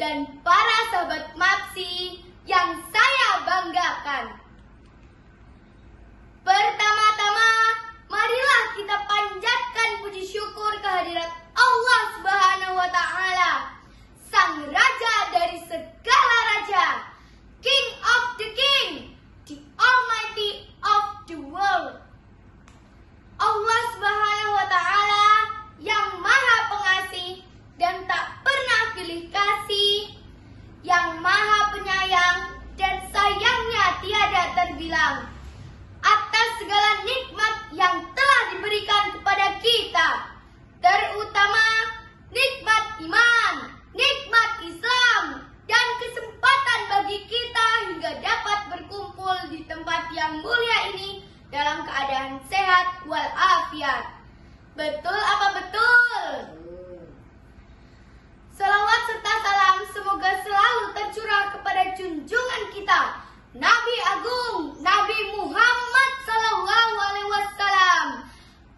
dan para sahabat MAPSI yang saya banggakan. Pertama-tama, marilah kita panjatkan puji syukur kehadirat Allah Subhanahu wa Ta'ala, Sang Raja dari segala raja, King of the King, the Almighty of the world. Allah Subhanahu wa Ta'ala yang Maha Pengasih dan tak pernah pilih kasih, yang Maha Penyayang dan sayangnya tiada terbilang, atas segala nikmat yang telah diberikan kepada kita, terutama nikmat iman, nikmat Islam, dan kesempatan bagi kita hingga dapat berkumpul di tempat yang mulia ini dalam keadaan sehat walafiat. Betul apa betul? Salawat serta salam semoga selalu tercurah kepada junjungan kita, Nabi Agung, Nabi Muhammad SAW.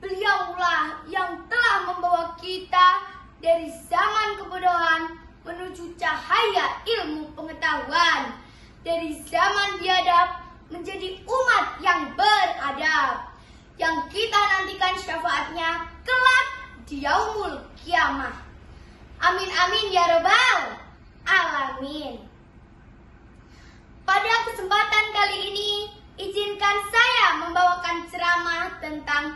Beliaulah yang telah membawa kita dari zaman kebodohan menuju cahaya ilmu pengetahuan, dari zaman biadab menjadi umat yang beradab, yang kita nantikan syafaatnya kelak di yaumul kiamah. Amin amin ya rabbal alamin. Pada kesempatan kali ini, izinkan saya membawakan ceramah tentang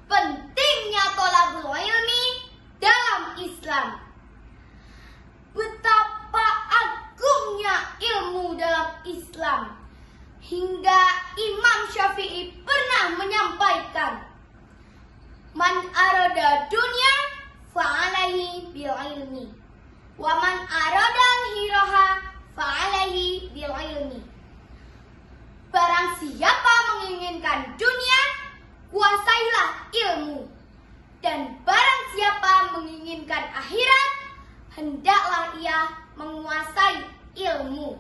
pentingnya thalabul ilmi dalam Islam. Betapa agungnya ilmu dalam Islam, hingga Imam Syafi'i pernah menyampaikan, "Man arada dunya fa'alaihi bil ilmi, wa man arada al-hiraha fa'alaihi bil ilmi." Barang siapa menginginkan dunia, kuasailah ilmu. Dan barang siapa menginginkan akhirat, hendaklah ia menguasai ilmu.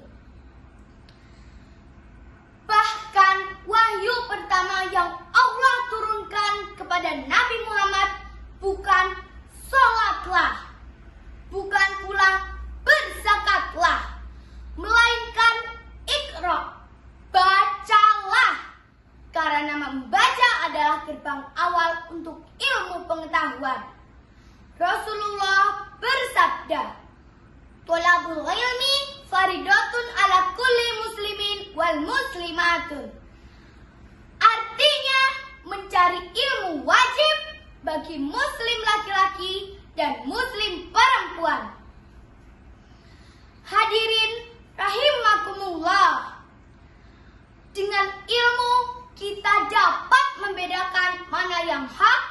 Bahkan wahyu pertama yang Allah turunkan kepada Nabi Muhammad bukan sholatlah, bukan pula berzakatlah, melainkan Iqra, bacalah. Karena membaca adalah gerbang awal untuk ilmu pengetahuan. Rasulullah bersabda, "Thalabul ilmi faridatun ala kulli muslimin wal muslimatun." Artinya, mencari ilmu wajib bagi muslim laki-laki dan muslim perempuan. Hadirin rahimakumullah, dengan ilmu kita dapat membedakan mana yang hak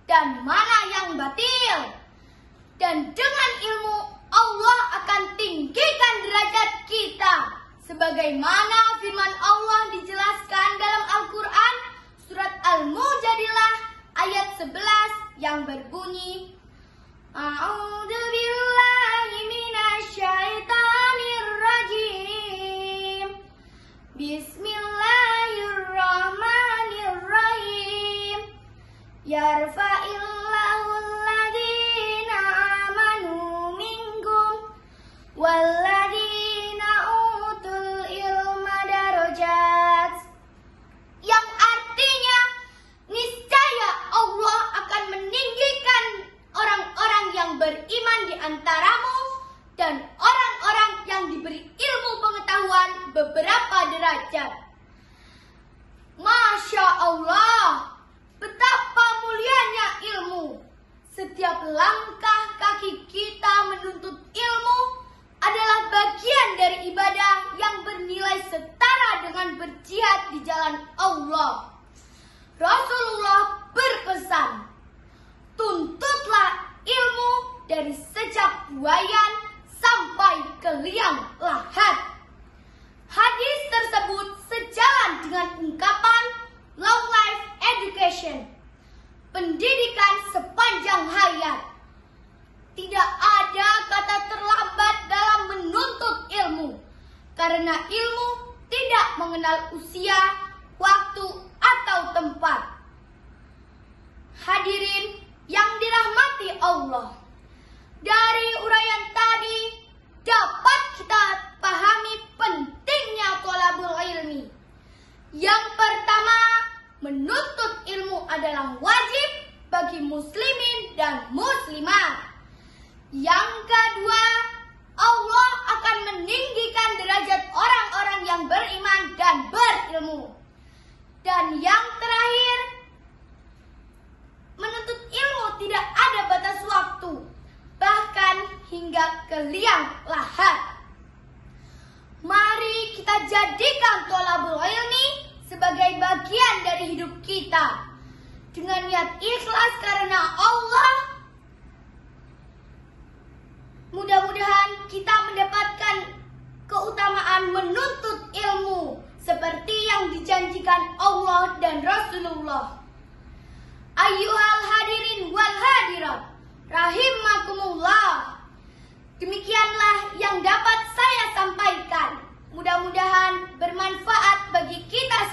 dan mana yang batil. Dan dengan ilmu Allah akan tinggikan derajat kita, sebagaimana firman Allah dijelaskan dalam Al-Quran surat Al-Mujadilah ayat 11 yang berbunyi, "A'udzu billahi minasyaitonir rajim. Bismillahirrahmanirrahim. Yarfa'illahu alladhina amanu minkum walladhina utul ilma darajat." Yang artinya, niscaya Allah akan meninggikan orang-orang yang beriman di antaramu dan orang-orang yang diberi ilmu pengetahuan beberapa derajat. Masya Allah, betapa mulianya ilmu. Setiap langkah kaki kita menuntut ilmu adalah bagian dari ibadah yang bernilai setara dengan berjihad di jalan Allah. Rasulullah berpesan, "Tuntutlah ilmu dari sejak buayan sampai ke liang lahat." Hadis tersebut sejalan dengan ungkapan long life education, pendidikan sepanjang hayat. Tidak ada kata terlambat dalam menuntut ilmu, karena ilmu tidak mengenal usia, waktu, atau tempat. Hadirin yang dirahmati Allah, dari uraian tadi dapat menuntut ilmu adalah wajib bagi muslimin dan muslimat. Yang kedua, Allah akan meninggikan derajat orang-orang yang beriman dan berilmu. Dan yang terakhir, menuntut ilmu tidak ada batas waktu, bahkan hingga ke liang lahat. Mari kita jadikan thalabul ilmi sebagai bagian dari hidup kita dengan niat ikhlas karena Allah. Mudah-mudahan kita mendapatkan keutamaan menuntut ilmu seperti yang dijanjikan Allah dan Rasulullah. Ayyuhal hadirin wal hadirat, rahimakumullah. Demikianlah yang dapat saya sampaikan. Mudah-mudahan bermanfaat bagi kita